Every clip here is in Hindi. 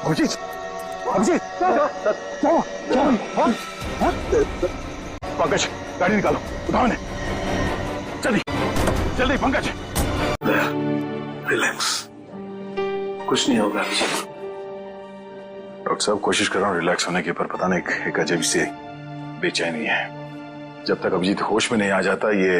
अभिजीत, अभिजीत, पंकज गाड़ी निकालो, उठाओ इन्हें जल्दी जल्दी। पंकज रिलैक्स, कुछ नहीं होगा अभिजीत। डॉक्टर साहब कोशिश कर रहा हूँ रिलैक्स होने की, पर पता नहीं एक अजीब सी बेचैनी है। जब तक अभिजीत होश में नहीं आ जाता ये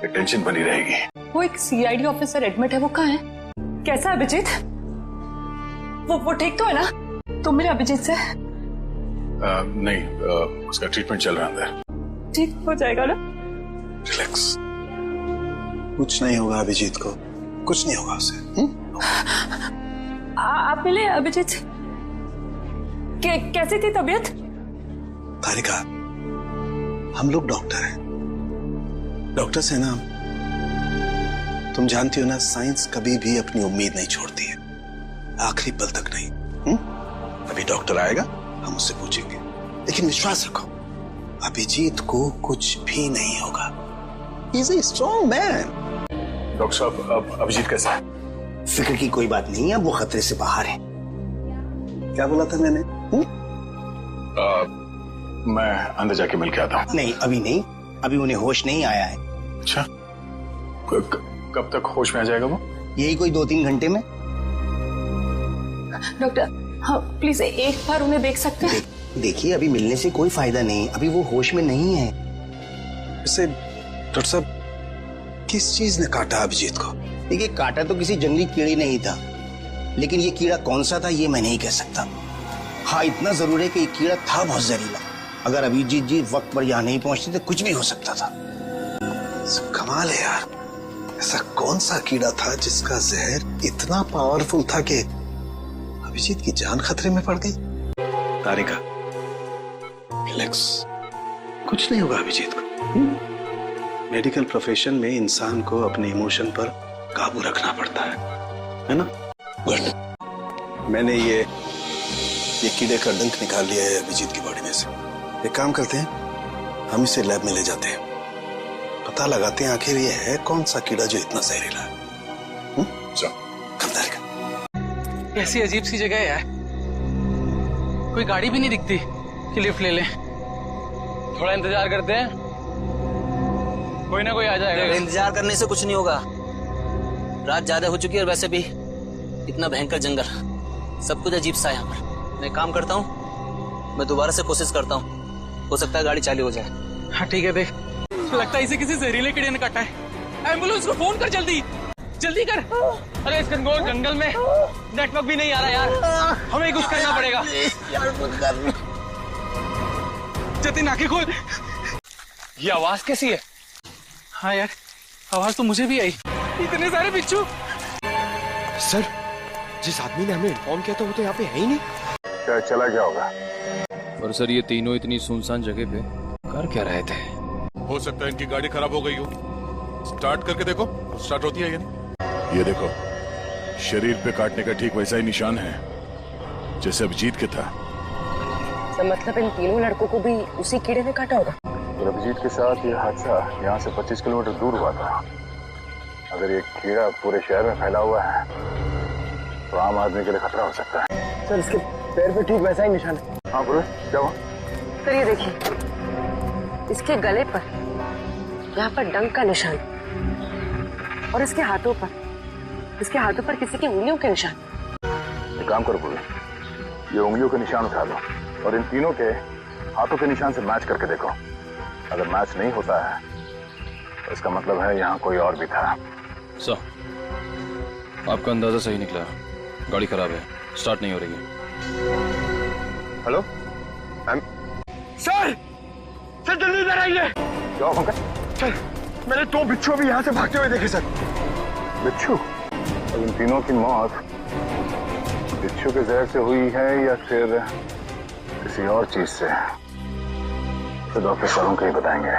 टेंशन बनी रहेगी। वो एक सीआईडी ऑफिसर एडमिट है, वो कहाँ है? कैसा है अभिजीत? वो ठीक तो है ना? तुम मिले अभिजीत से? नहीं, उसका ट्रीटमेंट चल रहा है अंदर। ठीक हो जाएगा ना? रिलैक्स, कुछ नहीं होगा अभिजीत को, कुछ नहीं होगा उसे। आप मिले अभिजीत से? कैसी थी तबीयत? तारिका, हम लोग डॉक्टर हैं, डॉक्टर्स हैं ना हम। तुम जानती हो ना, साइंस कभी भी अपनी उम्मीद नहीं छोड़ती है, आखिरी पल तक नहीं। अभी डॉक्टर आएगा, हम उससे पूछेंगे, लेकिन विश्वास रखो अभिजीत को कुछ भी नहीं होगा। He is a strong man. Doctor साहब अब अभिजीत कैसा है? फिक्र की कोई बात नहीं है, वो खतरे से बाहर है। क्या बोला था मैंने? मैं अंदर जाके मिल के आता हूँ। नहीं अभी नहीं, अभी उन्हें होश नहीं आया है। अच्छा, कब तक होश में आ जाएगा वो? यही कोई 2-3 घंटे में। डॉक्टर हाँ प्लीज एक बार उन्हें देख सकते हैं? देखिए अभी मिलने से कोई फायदा नहीं, अभी वो होश में नहीं है। वैसे डॉक्टर साहब किस चीज ने काटा अभिजीत को? देखिए काटा तो किसी जंगली कीड़े ने ही था, लेकिन ये कीड़ा कौन सा था ये मैं नहीं कह सकता। हाँ इतना जरूर है कि ये कीड़ा था बहुत जहरीला। अगर अभिजीत जी वक्त पर यहाँ नहीं पहुंचते तो कुछ भी हो सकता था। कमाल है यार, ऐसा कौन सा कीड़ा था जिसका जहर इतना पावरफुल था कि अभिजीत की जान खतरे में पड़ गई? तारिका रिलैक्स, कुछ नहीं होगा अभिजीत को। मेडिकल प्रोफेशन में इंसान को अपने इमोशन पर काबू रखना पड़ता है ना? गुड, मैंने ये कीड़े का डंक निकाल लिया है अभिजीत की बॉडी में से। एक काम करते हैं, हम इसे लैब में ले जाते हैं, पता लगाते हैं आखिर ये है कौन सा कीड़ा जो इतना जहरीला है। कैसी अजीब सी जगह है यार, कोई गाड़ी भी नहीं दिखती कि लिफ्ट ले लें। थोड़ा इंतजार करते हैं, कोई ना कोई आ जाएगा। इंतजार करने से कुछ नहीं होगा, रात ज्यादा हो चुकी है और वैसे भी इतना भयंकर जंगल, सब कुछ अजीब सा है यहाँ पर। मैं काम करता हूँ, मैं दोबारा से कोशिश करता हूँ, हो सकता है गाड़ी चालू हो जाए। हाँ ठीक है, देख लगता है इसे किसी जहरीले कीड़े ने काटा है। एम्बुलेंस को फोन कर, जल्दी जल्दी कर। अरे इस घनघोर जंगल में नेटवर्क भी नहीं आ रहा यार, हमें कुछ करना पड़ेगा। जतिन आंखें खोल, ये आवाज कैसी है? हाँ यार आवाज तो मुझे भी आई, इतने सारे बिच्छू। सर जिस आदमी ने हमें इन्फॉर्म किया था वो तो यहाँ पे है ही नहीं। क्या चला गया होगा? और सर ये तीनों इतनी सुनसान जगह पे कर क्या रहे थे? हो सकता है इनकी गाड़ी खराब हो गई हो। स्टार्ट करके देखो, स्टार्ट होती है या नहीं। ये देखो, शरीर पे काटने का ठीक वैसा ही निशान है जैसे अभिजीत के था। तो मतलब इन तीनों लड़कों को भी उसी कीड़े ने काटा होगा? और अभिजीत के साथ ये हादसा यहाँ से 25 किलोमीटर दूर हुआ था। अगर ये कीड़ा पूरे शहर में फैला हुआ है तो आम आदमी के लिए खतरा हो सकता है। सर इसके पैर पे ठीक वैसा ही निशान है। हाँ बोलो, क्या हुआ? सर ये देखिए, इसके गले पर यहाँ पर डंक का निशान, और इसके हाथों पर किसी की उंगलियों के निशान। एक काम करो बोलो, ये उंगलियों के निशान उठा लो और इन तीनों के हाथों के निशान से मैच करके देखो। अगर मैच नहीं होता है तो इसका मतलब है यहाँ कोई और भी था। सर आपका अंदाजा सही निकला, गाड़ी खराब है, स्टार्ट नहीं हो रही है। हेलो सर जल्दी इधर आइए। क्या हुआ पंकज? सर मैंने 2 बिच्छू भी यहाँ से भागते हुए देखे सर। बिच्छू? और इन तीनों की मौत बिच्छू के जहर से हुई है या फिर किसी और चीज से, तो डॉक्टर सालुंके ही बताएंगे।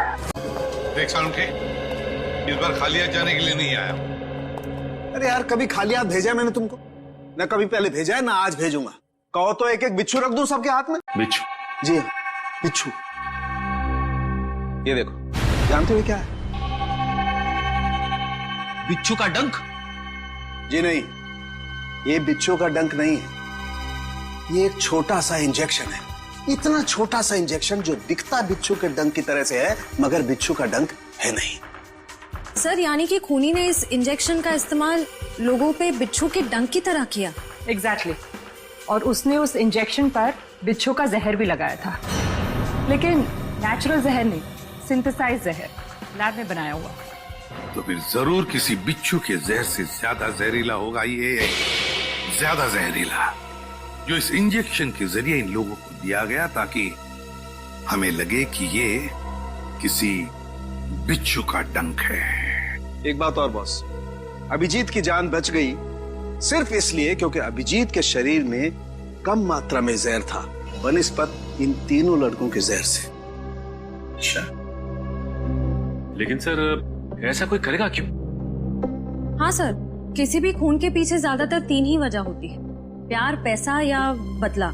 देख सालुंके, इस बार खाली हाथ जाने के लिए नहीं आया। अरे यार कभी खाली हाथ भेजा है मैंने तुमको? ना कभी पहले भेजा है ना आज भेजूंगा। कहो तो एक एक बिच्छू रख दूं सबके हाथ में। बिच्छू? जी बिच्छू। ये देखो, जानते हो क्या है? बिच्छू का डंक? जी नहीं, ये बिच्छू का डंक नहीं है, ये एक छोटा सा इंजेक्शन है, इतना छोटा सा इंजेक्शन जो दिखता बिच्छू के डंक की तरह से है मगर बिच्छू का डंक है नहीं। सर यानी कि खूनी ने इस इंजेक्शन का इस्तेमाल लोगों पे बिच्छू के डंक की तरह किया। एग्जैक्टली और उसने उस इंजेक्शन पर बिच्छू का जहर भी लगाया था, लेकिन नेचुरल जहर नहीं, सिंथेसाइज जहर, लैब में बनाया हुआ। तो फिर जरूर किसी बिच्छू के जहर से ज्यादा जहरीला होगा ये, ज्यादा जहरीला, जो इस इंजेक्शन के जरिए इन लोगों को दिया गया ताकि हमें लगे कि ये किसी बिच्छू का डंक है। एक बात और बॉस, अभिजीत की जान बच गई सिर्फ इसलिए क्योंकि अभिजीत के शरीर में कम मात्रा में जहर था बनिस्बत इन तीनों लड़कों के जहर से। अच्छा, लेकिन सर ऐसा कोई करेगा क्यों? हाँ सर, किसी भी खून के पीछे ज्यादातर 3 ही वजह होती है, प्यार, पैसा या बदला,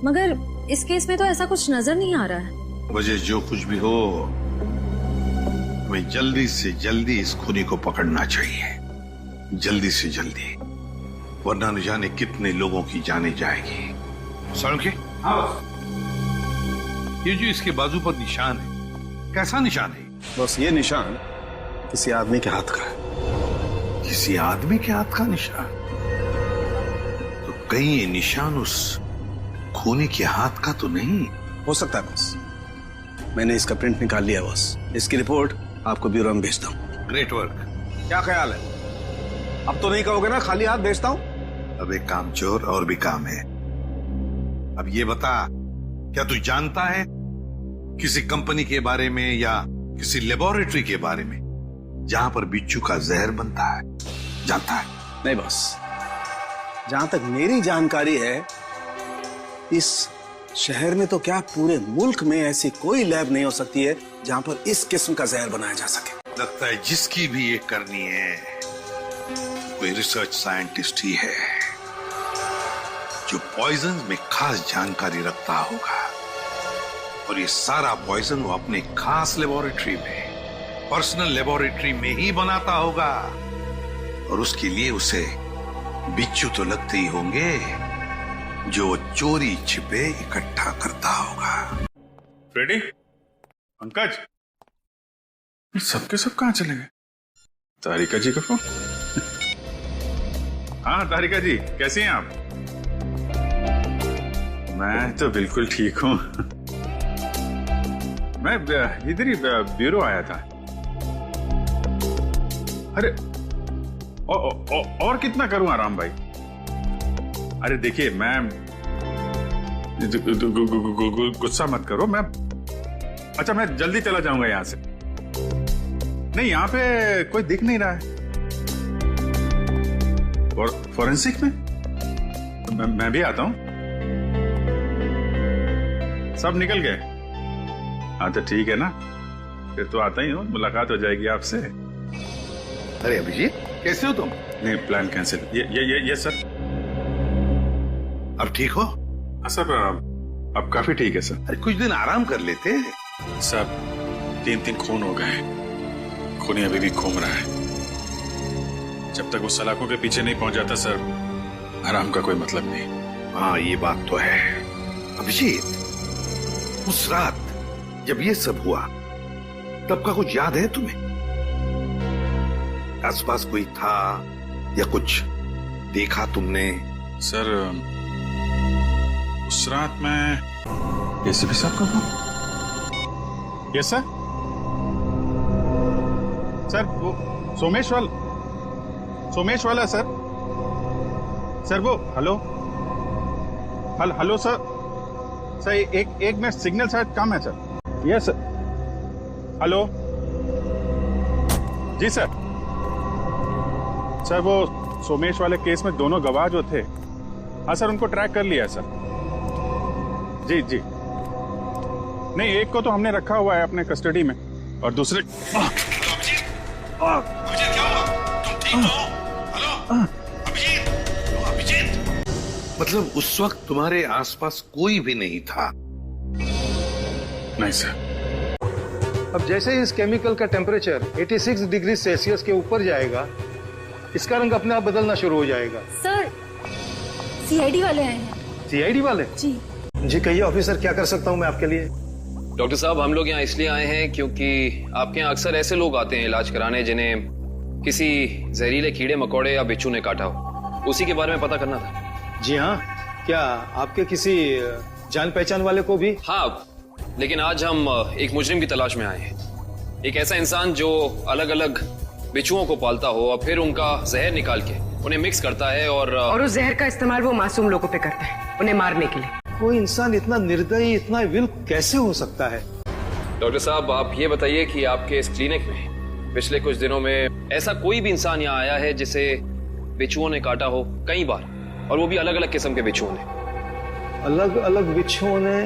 मगर इस केस में तो ऐसा कुछ नजर नहीं आ रहा है। वजह जो कुछ भी हो, हमें जल्दी से जल्दी इस खूनी को पकड़ना चाहिए, जल्दी से जल्दी, वरना न जाने कितने लोगों की जाने जाएगी। सड़के ये जो इसके बाजू पर निशान है, कैसा निशान है? बस ये निशान किसी आदमी के हाथ का है। किसी आदमी के हाथ का निशान? तो कहीं ये निशान उस खूनी के हाथ का तो नहीं हो सकता है बॉस, मैंने इसका प्रिंट निकाल लिया बॉस, इसकी रिपोर्ट आपको ब्यूरो में भेजता हूँ। Great work. क्या ख्याल है, अब तो नहीं कहोगे ना खाली हाथ भेजता हूँ? अब एक काम चोर और भी काम है। अब ये बता, क्या तू जानता है किसी कंपनी के बारे में या किसी लेबोरेटरी के बारे में जहां पर बिच्छू का जहर बनता है? जानता है? नहीं बॉस, जहां तक मेरी जानकारी है इस शहर में तो क्या पूरे मुल्क में ऐसी कोई लैब नहीं हो सकती है जहां पर इस किस्म का जहर बनाया जा सके। लगता है जिसकी भी ये करनी है कोई रिसर्च साइंटिस्ट ही है जो पॉइजन में खास जानकारी रखता होगा, और ये सारा पॉइजन वो अपने खास लेबोरेटरी में, पर्सनल लेबोरेटरी में ही बनाता होगा, और उसके लिए उसे बिच्छू तो लगते ही होंगे जो चोरी छिपे इकट्ठा करता होगा। फ्रेडी, पंकज, सबके सब कहां चले गए? तारिका जी का फोन। हाँ तारिका जी, कैसी हैं आप? मैं तो बिल्कुल ठीक हूँ। मैं इधर ही ब्यूरो आया था। अरे और कितना करूं आराम भाई? अरे देखिए, मैं गुस्सा मत करो, मैं अच्छा मैं जल्दी चला जाऊंगा यहां से। नहीं, यहां पे कोई दिख नहीं रहा है। और फॉरेंसिक में मैं भी आता हूं। सब निकल गए? हाँ तो ठीक है ना, फिर तो आता ही हूँ, मुलाकात हो जाएगी आपसे। अरे अभिजीत, कैसे हो तुम? नहीं, प्लान कैंसिल। ये सर। अब ठीक हो? हाँ सर, अब काफी ठीक है सर। अरे कुछ दिन आराम कर लेते। सर 3 खून हो गए, खूनी अभी भी घूम रहा है। जब तक वो सलाखों के पीछे नहीं पहुंच जाता सर, आराम का कोई मतलब नहीं। हाँ ये बात तो है। अभिजीत, उस रात जब ये सब हुआ तब का कुछ याद है तुम्हें? आसपास कोई था या कुछ देखा तुमने? सर उस रात मैं एसीपी साहब का फोन। Yes sir. सर वो सोमेश वाला सर। सर वो हेलो सर एक मिनट, सिग्नल शायद कम है सर। Yes sir. हेलो जी सर। सर वो सोमेश वाले केस में दोनों गवाह जो थे, हाँ सर उनको ट्रैक कर लिया है सर। जी जी, नहीं एक को तो हमने रखा हुआ है अपने कस्टडी में, और दूसरे अभिजीत क्या हुआ? तुम ठीक हो? हेलो अभिजीत, मतलब उस वक्त तुम्हारे आसपास कोई भी नहीं था? नहीं सर। अब जैसे ही इस केमिकल का टेम्परेचर 86 डिग्री सेल्सियस के ऊपर जाएगा, इसका रंग अपने आप बदलना शुरू हो जाएगा। सर सीआईडी वाले आए हैं। सीआईडी वाले? जी जी कहिए ऑफिसर, क्या कर सकता हूँ मैं आपके लिए? डॉक्टर साहब, हम लोग यहाँ इसलिए आए हैं क्योंकि आपके यहाँ अक्सर ऐसे लोग आते हैं इलाज कराने जिन्हें किसी जहरीले कीड़े मकोड़े या बिच्छू ने काटा हो। उसी के बारे में पता करना था। जी हाँ, क्या आपके किसी जान पहचान वाले को भी? हाँ, लेकिन आज हम एक मुजरिम की तलाश में आए हैं। एक ऐसा इंसान जो अलग अलग बिच्छुओं को पालता हो और फिर उनका जहर निकाल के उन्हें मिक्स करता है और उस जहर का इस्तेमाल वो मासूम लोगों पे करता है, उन्हें मारने के लिए। कोई इंसान इतना निर्दयी, इतना विल कैसे हो सकता है? डॉक्टर साहब, आप ये बताइए कि आपके इस क्लिनिक में पिछले कुछ दिनों में ऐसा कोई भी इंसान यहाँ आया है जिसे बिच्छुओं ने काटा हो कई बार, और वो भी अलग अलग किस्म के बिच्छुओं ने? अलग अलग बिच्छुओं ने?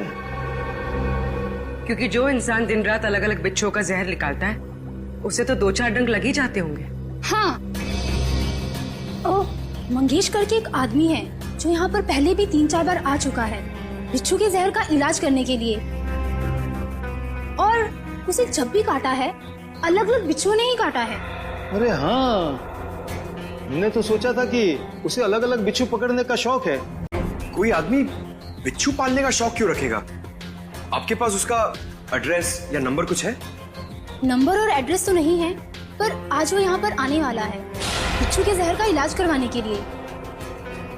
क्योंकि जो इंसान दिन रात अलग अलग बिच्छुओं का जहर निकालता है उसे तो 2-4 डंक लग ही जाते होंगे। हाँ, ओ मंगेश करके एक आदमी है जो यहाँ पर पहले भी 3-4 बार आ चुका है बिच्छू के जहर का इलाज करने के लिए, और उसे जब भी काटा है अलग अलग बिच्छुओं ने ही काटा है। अरे हाँ, मैंने तो सोचा था कि उसे अलग अलग बिच्छू पकड़ने का शौक है। कोई आदमी बिच्छू पालने का शौक क्यों रखेगा? आपके पास उसका एड्रेस या नंबर कुछ है? नंबर और एड्रेस तो नहीं है, पर आज वो यहाँ पर आने वाला है बिच्छू के जहर का इलाज करवाने के लिए।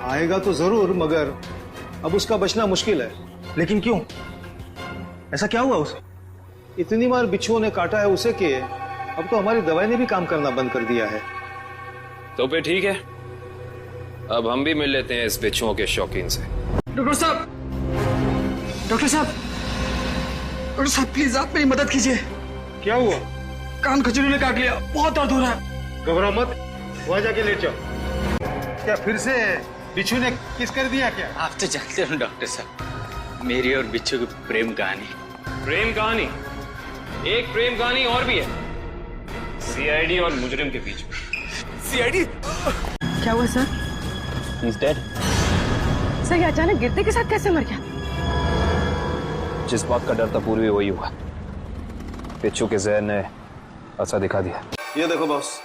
आएगा तो जरूर, मगर अब उसका बचना मुश्किल है। लेकिन क्यों? ऐसा क्या हुआ उसे? इतनी बार बिच्छुओं ने काटा है उसे कि अब तो हमारी दवाई ने भी काम करना बंद कर दिया है। तो फिर ठीक है, अब हम भी मिल लेते हैं इस बिच्छुओं के शौकीन से। डॉक्टर साहब, डॉक्टर साहब, डॉक्टर साहब प्लीज आप मेरी मदद कीजिए। क्या हुआ? कान खजूरी ने काट लिया, बहुत दर्द हो रहा है। घबराओ मत, वहां जाके लेट जाओ। क्या फिर से बिच्छू ने किस कर दिया क्या? आप तो जानते हो डॉक्टर साहब, मेरी और बिच्छू की प्रेम कहानी। प्रेम कहानी? एक प्रेम कहानी और भी है, सीआईडी और मुजरिम के बीच में। सीआईडी? क्या हुआ सर? He's dead. सर ये अचानक गिरते के साथ कैसे मर गया? जिस बात का डर था पूरी वही हुआ, बिच्छू के जहर ने असर दिखा दिया। ये देखो बॉस,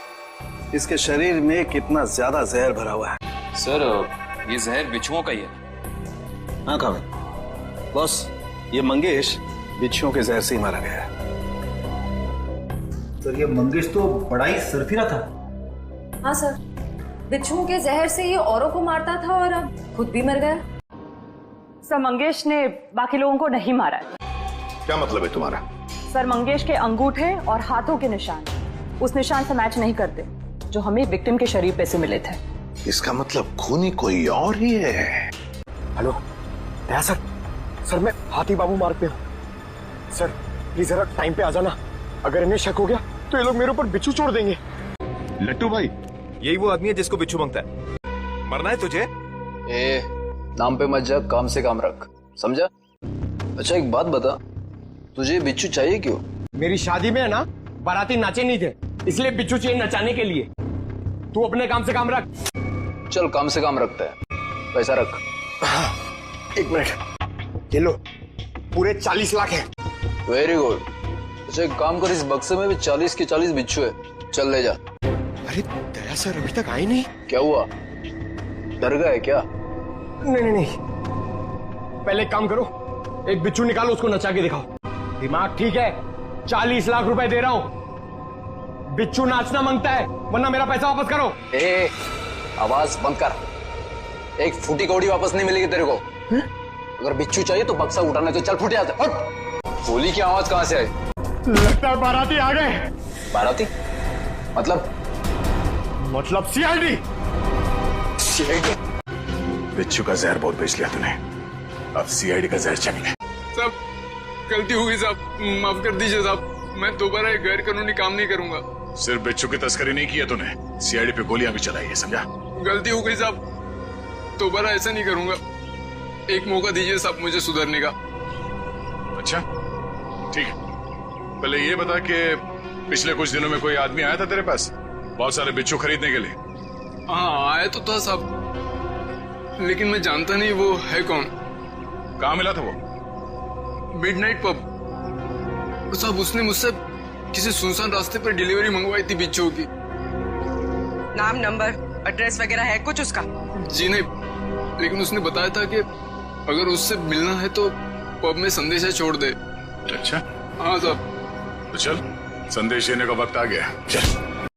इसके शरीर में कितना ज्यादा जहर भरा हुआ है। सर ये जहर बिच्छुओं का ही है। हाँ कामिल बॉस, ये मंगेश बिच्छुओं के जहर से ही मारा गया है। सर ये मंगेश तो बड़ा ही सरफिरा था। हाँ सर, बिच्छुओं के जहर से ये औरों को मारता था और अब खुद भी मर गया। सर मंगेश ने बाकी लोगों को नहीं मारा है। क्या मतलब है तुम्हारा? सर मंगेश के अंगूठे और हाथों के निशान उस निशान से मैच नहीं करते जो हमें विक्टिम के शरीर पे से मिले थे। इसका मतलब खूनी कोई और ही है। हेलो दया सर, सर मैं हाथी बाबू मार्ग पे हूँ। सर प्लीज जरा टाइम पे आ जाना, अगर इन्हें शक हो गया तो ये लोग मेरे ऊपर बिच्छू छोड़ देंगे। लट्टू भाई, यही वो आदमी है जिसको बिच्छू मांगता है। मरना है तुझे? ए, नाम पे मत जा, काम से काम रख, समझा? अच्छा एक बात बता, तुझे बिच्छू चाहिए क्यों? मेरी शादी में है ना, बाराती नाचे नहीं थे, इसलिए बिच्छू चाहिए नचाने के लिए। तू अपने काम से काम रख। चल काम से काम रखता है, पैसा रख। एक मिनट, ये लो, पूरे 40 लाख है। Very good. अच्छा एक काम कर, इस बक्से में भी 40 के 40 बिच्छू है, चल ले जा। अरे दया सर अभी तक आए नहीं। क्या हुआ, डर गए क्या? नहीं, पहले एक काम करो, एक बिच्छू निकालो, उसको नचा के दिखाओ। दिमाग ठीक है? 40 लाख रुपए दे रहा हूं, बिच्छू नाचना मांगता है, वरना मेरा पैसा वापस करो। ए, आवाज बंद कर, एक फूटी कौड़ी वापस नहीं मिलेगी तेरे को। अगर बिच्छू चाहिए तो बक्सा उठाने तो चल फुट जाते। गोली की आवाज कहां से आई? लगता है बाराती आ गए। बाराती? मतलब सीआईडी। बिच्छू का जहर बहुत बेच लिया तूने, अब सीआईडी का जहर चखना। साहब गलती हो गई साहब, माफ कर दीजिए साहब, मैं दोबारा एक गैर कानूनी काम नहीं करूंगा। सिर्फ बिच्छू की तस्करी नहीं की है तूने, सीआईडी पे गोलियां भी चलाई है, समझा? गलती हो गई साहब, दोबारा ऐसा नहीं करूंगा। एक मौका दीजिए साहब मुझे सुधरने का। अच्छा ठीक है, पहले ये बता कि पिछले कुछ दिनों में कोई आदमी आया था तेरे पास बहुत सारे बिच्छू खरीदने के लिए? हाँ आया तो था साहब, लेकिन मैं जानता नहीं वो है कौन। कहाँ मिला था वो? मिडनाइट पब साहब, उसने मुझसे किसी सुनसान रास्ते पर डिलीवरी मंगवाई थी बिच्छू की। नाम, नंबर, एड्रेस वगैरह है कुछ उसका? जी नहीं, लेकिन उसने बताया था कि अगर उससे मिलना है तो पब में संदेशा छोड़ दे। अच्छा हाँ साहब। तो चल, संदेश देने का वक्त आ गया, चल।